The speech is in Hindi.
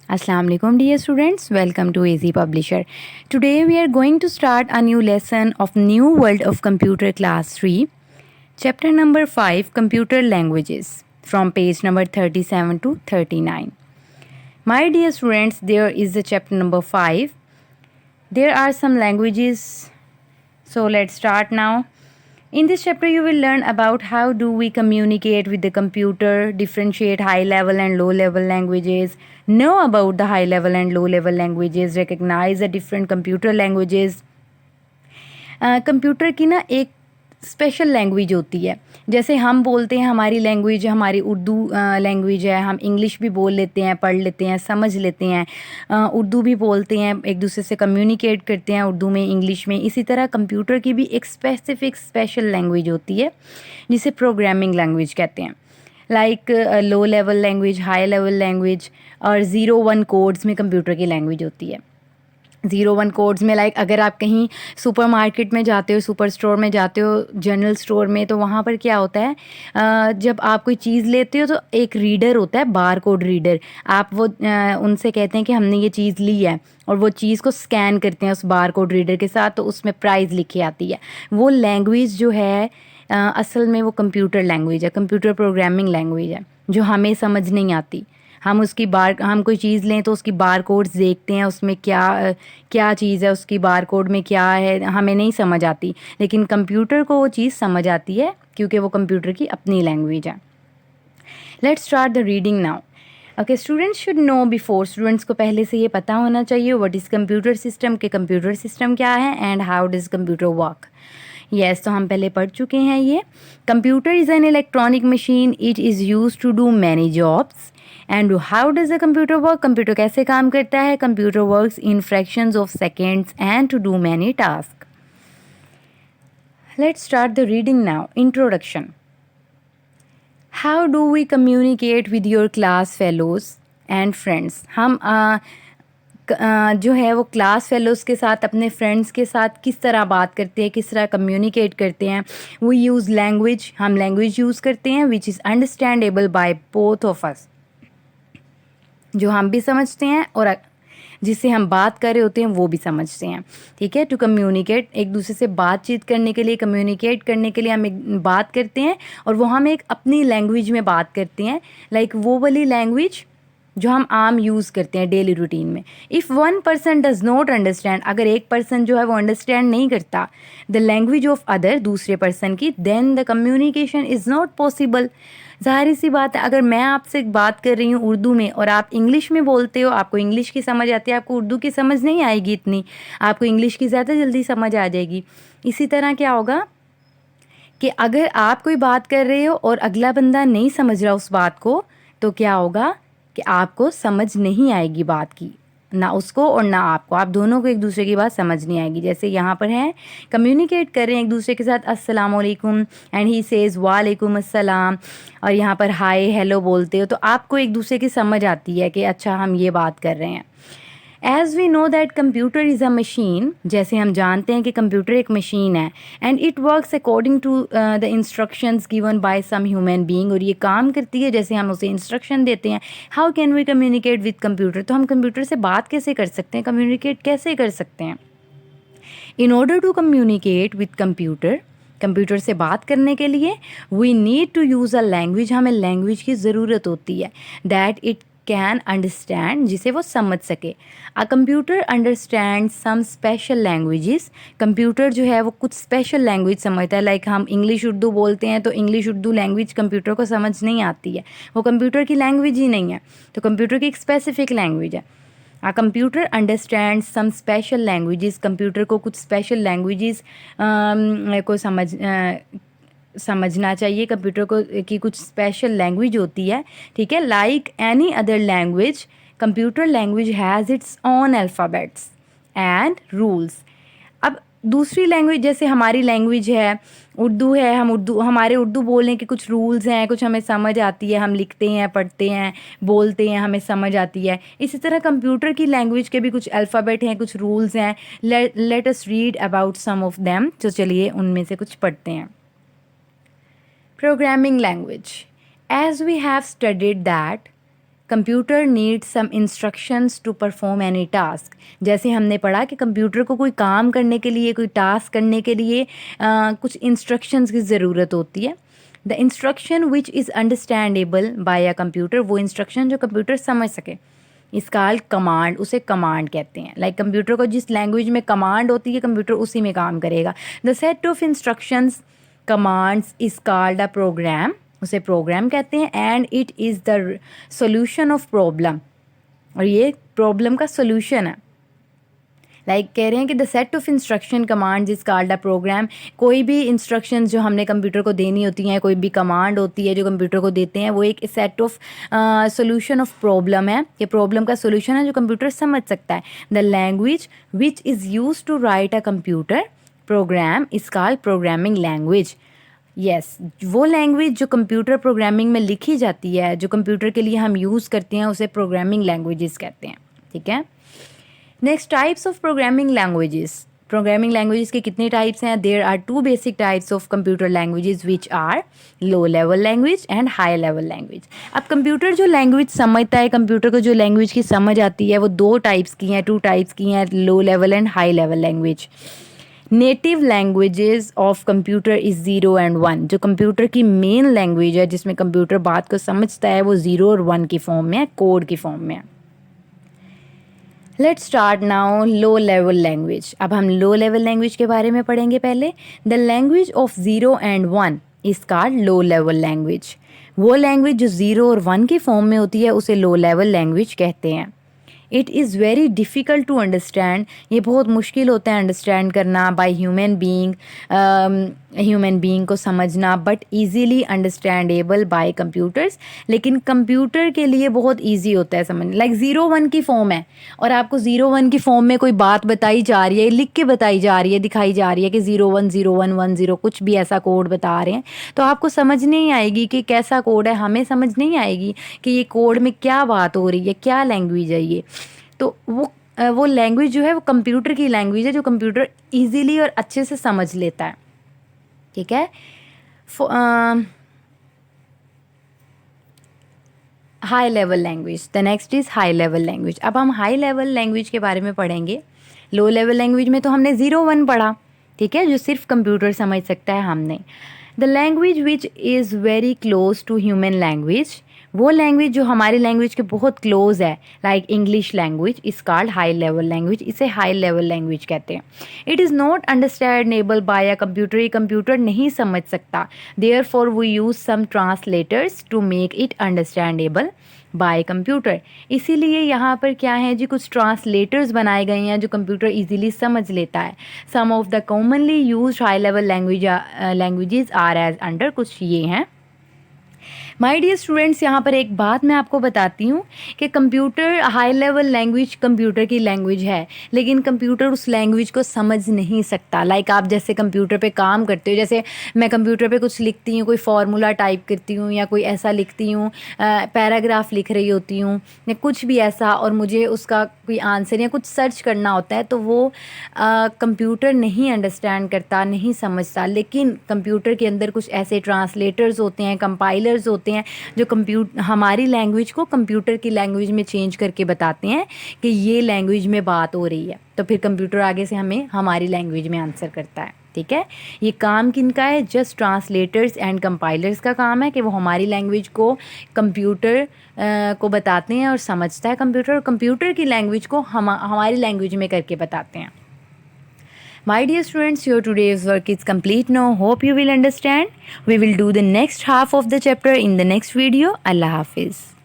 Assalamu alaikum dear students, welcome to AZ Publisher. Today we are going to start a new lesson of New World of Computer Class 3, chapter number 5, Computer Languages, from page number 37 to 39. My dear students, there is the chapter number 5. There are some languages, so let's start now. In this chapter, you will learn about how do we communicate with the computer, differentiate high level and low level languages, know about the high level and low level languages, recognize the different computer languages. Computer की ना एक स्पेशल लैंग्वेज होती है. जैसे हम बोलते हैं हमारी लैंग्वेज हमारी उर्दू लैंग्वेज है, हम इंग्लिश भी बोल लेते हैं, पढ़ लेते हैं, समझ लेते हैं, उर्दू भी बोलते हैं, एक दूसरे से कम्युनिकेट करते हैं उर्दू में, इंग्लिश में. इसी तरह कंप्यूटर की भी एक स्पेसिफिक स्पेशल लैंग्वेज होती है जिसे प्रोग्रामिंग लैंग्वेज कहते हैं. Like low level language, high level language और 0-1 कोड्स में कंप्यूटर की लैंग्वेज होती है. 0-1 कोड्स में लाइक अगर आप कहीं सुपरमार्केट में जाते हो, सुपर स्टोर में जाते हो, जनरल स्टोर में, तो वहाँ पर क्या होता है, जब आप कोई चीज़ लेते हो तो एक रीडर होता है, बार कोड रीडर. आप वो उनसे कहते हैं कि हमने ये चीज़ ली है और वो चीज़ को स्कैन करते हैं उस बार कोड रीडर के साथ, तो उसमें प्राइस लिखी आती है. वो लैंग्वेज जो है असल में वो कंप्यूटर लैंग्वेज है, कंप्यूटर प्रोग्रामिंग लैंग्वेज है, जो हमें समझ नहीं आती. हम कोई चीज़ लें तो उसकी बार कोड्स देखते हैं, उसमें क्या चीज़ है, उसकी बार कोड में क्या है, हमें नहीं समझ आती. लेकिन कंप्यूटर को वो चीज़ समझ आती है क्योंकि वो कंप्यूटर की अपनी लैंग्वेज है. Let's start the reading now. Okay, students should know before, students को पहले से ये पता होना चाहिए व्हाट इज़ कंप्यूटर सिस्टम, के कंप्यूटर सिस्टम क्या है and how does computer work. Yes, तो हम पहले पढ़ चुके हैं ये. Computer is an electronic machine, it is use to do many jobs. And how does the computer work, computer कैसे काम करता है. Computer works in fractions of seconds and to do many task. Let's start the reading now. Introduction. How do we communicate with your class fellows and friends. हम जो है वो क्लास फेलोज़ के साथ, अपने फ्रेंड्स के साथ किस तरह बात करते हैं, किस तरह कम्युनिकेट करते हैं. वी यूज़ लैंग्वेज, हम लैंग्वेज यूज़ करते हैं विच is understandable by both of us, जो हम भी समझते हैं और जिससे हम बात कर रहे होते हैं वो भी समझते हैं. ठीक है, टू कम्युनिकेट, एक दूसरे से बातचीत करने के लिए, कम्युनिकेट करने के लिए हम एक बात करते हैं और वो हम एक अपनी लैंग्वेज में बात करते हैं, लाइक वो वाली लैंग्वेज जो हम आम यूज़ करते हैं डेली रूटीन में. If one person does not understand, अगर एक पर्सन जो है वो अंडरस्टैंड नहीं करता द लैंग्वेज ऑफ अदर, दूसरे पर्सन की, then the communication is not possible. ज़ाहिर सी बात है, अगर मैं आपसे बात कर रही हूँ उर्दू में और आप इंग्लिश में बोलते हो, आपको इंग्लिश की समझ आती है, आपको उर्दू की समझ नहीं आएगी इतनी, आपको इंग्लिश की ज़्यादा जल्दी समझ आ जाएगी. इसी तरह क्या होगा कि अगर आप कोई बात कर रहे हो और अगला बंदा नहीं समझ रहा उस बात को, तो क्या होगा कि आपको समझ नहीं आएगी बात की, ना उसको और ना आपको, आप दोनों को एक दूसरे की बात समझ नहीं आएगी. जैसे यहाँ पर है, कम्युनिकेट कर रहे हैं एक दूसरे के साथ, अस्सलाम वालेकुम एंड ही सेज़ वालेकुम अस्सलाम, और यहाँ पर हाय हेलो बोलते हो, तो आपको एक दूसरे की समझ आती है कि अच्छा हम ये बात कर रहे हैं. As we know that computer is a machine, जैसे हम जानते हैं कि कंप्यूटर एक मशीन है, and it works according to the instructions given by some human being, और ये काम करती है जैसे हम उसे इंस्ट्रक्शन देते हैं. How can we communicate with computer, तो हम कंप्यूटर से बात कैसे कर सकते हैं, कम्युनिकेट कैसे कर सकते हैं. In order to communicate with computer, computer से बात करने के लिए we need to use a language, हमें लैंग्वेज की ज़रूरत होती है, दैट इट कैन अंडरस्टैंड, जिसे वो समझ सके. A computer understand some special languages, computer जो है वो कुछ स्पेशल लैंग्वेज समझता है. लाइक हम इंग्लिश उर्दू बोलते हैं तो इंग्लिश उर्दू लैंग्वेज कंप्यूटर को समझ नहीं आती है, वो कंप्यूटर की लैंग्वेज ही नहीं है, तो कंप्यूटर की एक स्पेसिफिक लैंग्वेज है. Uh computer understand some special languages, computer को कुछ स्पेशल लैंग्वेजेस को समझना चाहिए, कंप्यूटर को की कुछ स्पेशल लैंग्वेज होती है. ठीक है, like any other language, computer language has its own alphabets and rules. अब दूसरी लैंग्वेज, जैसे हमारी लैंग्वेज है उर्दू है, हमारे उर्दू बोलने के कुछ रूल्स हैं, कुछ हमें समझ आती है, हम लिखते हैं, पढ़ते हैं, बोलते हैं, हमें समझ आती है. इसी तरह कंप्यूटर की लैंग्वेज के भी कुछ अल्फ़ाबेट हैं, कुछ रूल्स हैं. Let us read about some of them, तो चलिए उनमें से कुछ पढ़ते हैं. Programming language. As we have studied that computer need some instructions to perform any task. जैसे हमने पढ़ा कि कंप्यूटर को कोई काम करने के लिए, कोई टास्क करने के लिए कुछ इंस्ट्रक्शंस की ज़रूरत होती है। The instruction which is understandable by a computer, वो इंस्ट्रक्शन जो कंप्यूटर समझ सके, इस कॉल्ड कमांड, उसे कमांड कहते हैं। लाइक कंप्यूटर को जिस लैंग्वेज में कमांड होती है, कंप्यूटर उसी में काम करेगा। The set of instructions commands is called a program, उसे प्रोग्राम कहते हैं। And it is the solution of problem, और ये प्रॉब्लम का सोल्यूशन है। लाइक कह रहे हैं कि the set of instruction command is called a program. कोई भी इंस्ट्रक्शन जो हमने कंप्यूटर को देनी होती हैं, कोई भी कमांड होती है जो कंप्यूटर को देते हैं, वो एक set of solution of problem है। ये प्रॉब्लम का सोल्यूशन है जो कंप्यूटर समझ सकता है। The language which is use to write a computer program is called programming language. Yes, वो लैंग्वेज जो कंप्यूटर प्रोग्रामिंग में लिखी जाती है, जो कंप्यूटर के लिए हम यूज़ करते हैं, उसे प्रोग्रामिंग लैंग्वेजेस कहते हैं। ठीक है। Next, types of programming languages. Programming languages के कितने टाइप्स हैं? There are two basic types of computer languages which are low level language and high level language. अब कंप्यूटर जो लैंग्वेज समझता है, कंप्यूटर को जो लैंग्वेज की समझ आती है, वो दो टाइप्स की हैं, टू टाइप्स की हैं, low level and high level language. Native languages of computer is 0 and 1। जो कंप्यूटर की मेन लैंग्वेज है, जिसमें कंप्यूटर बात को समझता है, वो 0 और 1 की फॉर्म में है, कोड की फॉर्म में है। Let's start now low level language. अब हम लो लेवल लैंग्वेज के बारे में पढ़ेंगे पहले। The language of 0 and 1 is called low level language. वो लैंग्वेज जो 0 और 1 की फॉर्म में होती है, उसे लो लेवल लैंग्वेज कहते हैं। It is very difficult to understand, ये बहुत मुश्किल होता है अंडरस्टैंड करना बाय ह्यूमन बीइंग को समझना, but easily understandable by computers. लेकिन कंप्यूटर के लिए बहुत ईजी होता है समझना। लाइक 0-1 की फॉर्म है, और आपको 0-1 की फॉर्म में कोई बात बताई जा रही है, लिख के बताई जा रही है, दिखाई जा रही है कि 0-1 0-1 1-0 कुछ भी ऐसा कोड बता रहे हैं, तो आपको समझ नहीं आएगी कि कैसा कोड है, हमें समझ नहीं आएगी कि ये कोड में क्या बात हो रही है, क्या लैंग्वेज है ये। तो वो लैंग्वेज जो है वो कंप्यूटर की लैंग्वेज है, जो कंप्यूटर इजीली और अच्छे से समझ लेता है। ठीक है। High level language, the next is high level language. अब हम हाई लेवल लैंग्वेज के बारे में पढ़ेंगे। लो लेवल लैंग्वेज में तो हमने 0-1 पढ़ा, ठीक है, जो सिर्फ कंप्यूटर समझ सकता है हमने। The language which is very close to human language, वो लैंग्वेज जो हमारी लैंग्वेज के बहुत क्लोज है, like English language is called high level language. इसे हाई लेवल लैंग्वेज कहते हैं। It is not understandable by a computer, ये कंप्यूटर नहीं समझ सकता। Therefore we use some translators to make it understandable by computer. इसीलिए यहाँ पर क्या है जी, कुछ ट्रांसलेटर्स बनाए गए हैं जो कंप्यूटर इजीली समझ लेता है। Some of the commonly used high level languages are as under, कुछ ये हैं। माय डियर स्टूडेंट्स, यहाँ पर एक बात मैं आपको बताती हूँ कि computer high level language computer की लैंग्वेज है, लेकिन कंप्यूटर उस लैंग्वेज को समझ नहीं सकता। लाइक आप जैसे कंप्यूटर पे काम करते हो, जैसे मैं कंप्यूटर पे कुछ लिखती हूँ, कोई फार्मूला टाइप करती हूँ या कोई ऐसा लिखती हूँ, पैराग्राफ लिख रही होती हूँ या कुछ भी ऐसा, और मुझे उसका कोई आंसर या कुछ सर्च करना होता है, तो वो कंप्यूटर नहीं अंडरस्टैंड करता, नहीं समझता। लेकिन कंप्यूटर के अंदर कुछ ऐसे ट्रांसलेटर्स होते हैं, कंपाइलर्स होते हैं, जो हमारी लैंग्वेज को कंप्यूटर की लैंग्वेज में चेंज करके बताते हैं कि ये लैंग्वेज में बात हो रही है, तो फिर कंप्यूटर आगे से हमें हमारी लैंग्वेज में आंसर करता है। ठीक है, ये काम किनका है? जस्ट ट्रांसलेटर्स एंड कंपाइलर्स का काम है कि वो हमारी लैंग्वेज को कंप्यूटर को बताते हैं और समझता है कंप्यूटर, और कंप्यूटर की लैंग्वेज को हमारी लैंग्वेज में करके बताते हैं। My dear students, your today's work is complete now. Hope you will understand. We will do the next half of the chapter in the next video. Allah Hafiz.